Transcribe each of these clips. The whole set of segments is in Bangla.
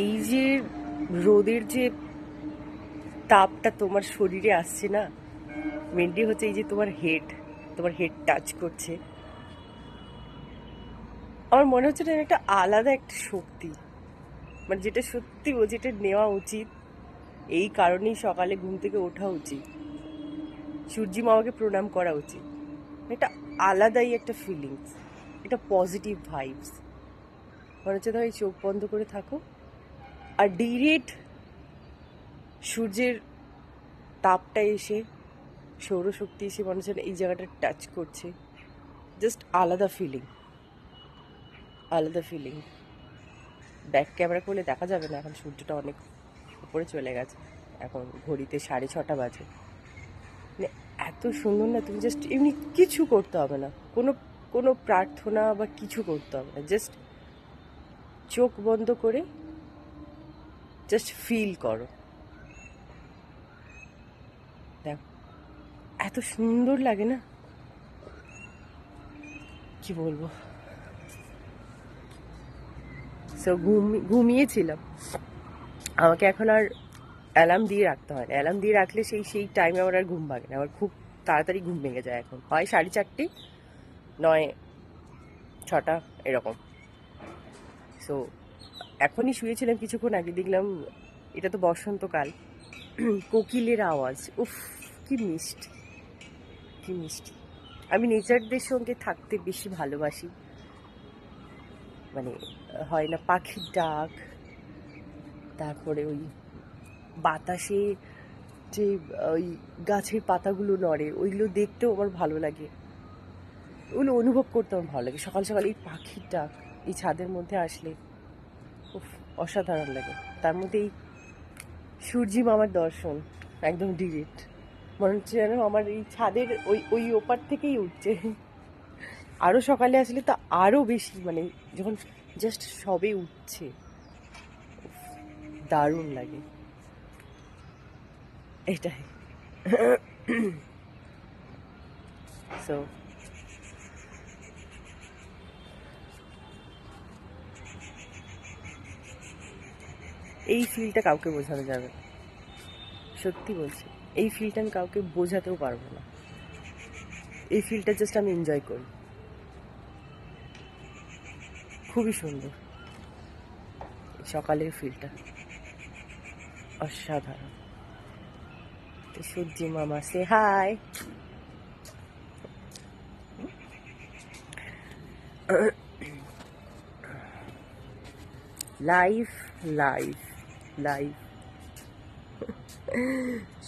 এই যে রোদের যে তাপটা তোমার শরীরে আসছে না, মেনলি হচ্ছে এই যে তোমার হেড টাচ করছে। আমার মনে হচ্ছে এটা একটা আলাদা একটা শক্তি, মানে যেটা সত্যি যেটা নেওয়া উচিত। এই কারণেই সকালে ঘুম থেকে ওঠা উচিত, সূর্যি মামাকে প্রণাম করা উচিত। এটা আলাদাই একটা ফিলিংস, এটা পজিটিভ ভাইবস। মনে হচ্ছে ধর এই চোখ বন্ধ করে থাকো, আর ডিরেক্ট সূর্যের তাপটা এসে, সৌরশক্তি এসে মনে হচ্ছে এই জায়গাটা টাচ করছে। জাস্ট আলাদা ফিলিং, আলাদা ফিলিং। ব্যাক ক্যামেরা করলে দেখা যাবে না, এখন সূর্যটা অনেক উপরে চলে গেছে, এখন ঘড়িতে 6:30 বাজে। মানে এত সুন্দর না, তুমি জাস্ট এমনি কিছু করতে হবে না, কোনো কোনো প্রার্থনা বা কিছু করতে হবে না, জাস্ট চোখ বন্ধ করে জাস্ট ফিল করো। দেখো এত সুন্দর লাগে না, কি বলবো। সো ঘুমিয়েছিলাম, আমাকে এখন আর অ্যালার্ম দিয়ে রাখতে হয় না। অ্যালার্ম দিয়ে রাখলে সেই টাইমে আমার আর ঘুম ভাঙে না, আমার খুব তাড়াতাড়ি ঘুম ভেঙে যায়। এখন হয় 4:30, নয় 6টা, এরকম। সো এখনই শুয়েছিলাম, কিছুক্ষণ আগে দেখলাম এটা তো বসন্তকাল, কোকিলের আওয়াজ, উফ কি মিষ্টি, কি মিষ্টি। আমি নেচারদের সঙ্গে থাকতে বেশি ভালোবাসি, মানে হয় না পাখির ডাক, তারপরে ওই বাতাসে যে ওই গাছের পাতাগুলো নড়ে, ওইগুলো দেখতেও আমার ভালো লাগে, ওগুলো অনুভব করতে আমার ভালো লাগে। সকাল সকাল এই পাখির ডাক এই ছাদের মধ্যে আসলে উফ, অসাধারণ লাগে। তার মধ্যে এই সূর্যি মামার দর্শন একদম ডিরেক্ট, মনে হচ্ছে যেন আমার এই ছাদের ওই ওই ওপার থেকেই উঠছে। আরও সকালে আসলে তো আরও বেশি, মানে যখন জাস্ট সবে উঠছে, দারুণ লাগে এটাই। সো এই ফিলটা কাউকে বোঝানো যাবে না, সত্যি বলছি। এই ফিলটা আমি কাউকে বোঝাতেও পারবো না, এই ফিলটা জাস্ট আমি এনজয় করি। খুবই সুন্দর সকালের ফিলটা, অসাধারণ। তো সূর্যি মামা সে হাই। Life, life, life.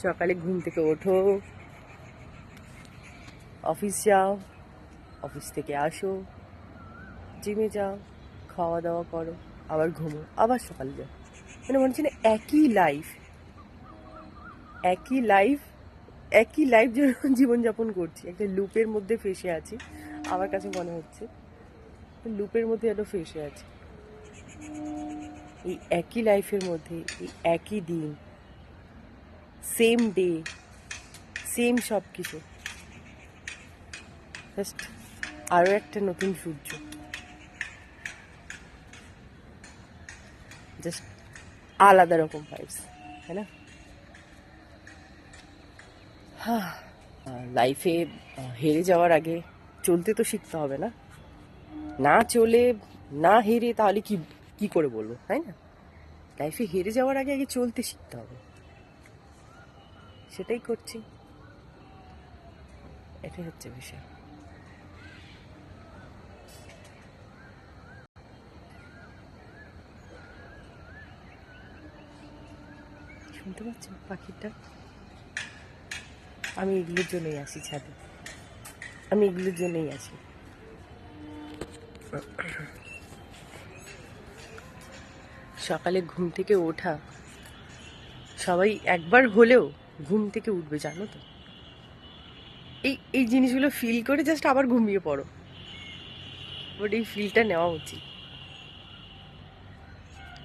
সকালে ঘুম থেকে ওঠো, অফিস যাও, অফিস থেকে আসো, জিমে যাও, খাওয়া দাওয়া করো, আবার ঘুমো, আবার সকালে যাও। মানে মনে হচ্ছে না একই লাইফ, একই লাইফ, একই লাইফ যেন জীবনযাপন করছি, একটা লুপের মধ্যে ফেসে আছি। আমার কাছে মনে হচ্ছে লুপের মধ্যে যেন ফেসে আছি, এই একই লাইফের মধ্যে, এই একই দিন, সেম ডে, সেম সব কিছু, জাস্ট আরও একটা নতুন সূর্য, জাস্ট আলাদা রকম ভাইবস, তাই না? লাইফে হেরে যাওয়ার আগে চলতে তো শিখতে হবে না, না চলে, না হেরে তাহলে কি কি করে বলবো, তাই না? লাইফে হেরে যাওয়ার আগে আগে চলতে শিখতে হবে, সেটাই করছি, এটাই হচ্ছে বিষয়। শুনতে পাচ্ছেন পাখিটা? আমি এগুলোর জন্যই আসি ছাদে, আমি এগুলোর জন্যই আসি। সকালে ঘুম থেকে ওঠা, সবাই একবার হলেও ঘুম থেকে উঠবে, জানো তো? এই এই জিনিসগুলো ফিল করে জাস্ট আবার ঘুমিয়ে পড়ো, বাট এই ফিলটা নেওয়া উচিত।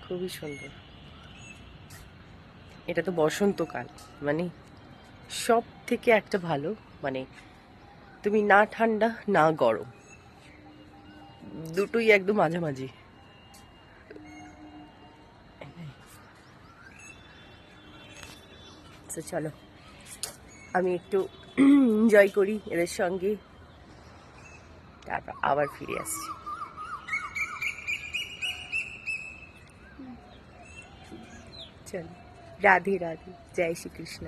খুবই সুন্দর। এটা তো বসন্তকাল, মানে সব থেকে একটা ভালো, মানে তুমি না ঠান্ডা না গরম, দুটোই একদম মাঝামাঝি। তো চলো আমি একটু এনজয় করি এদের সঙ্গে, তারপর আবার ফিরে আসছি। চলো, রাধে রাধে, জয় শ্রীকৃষ্ণ।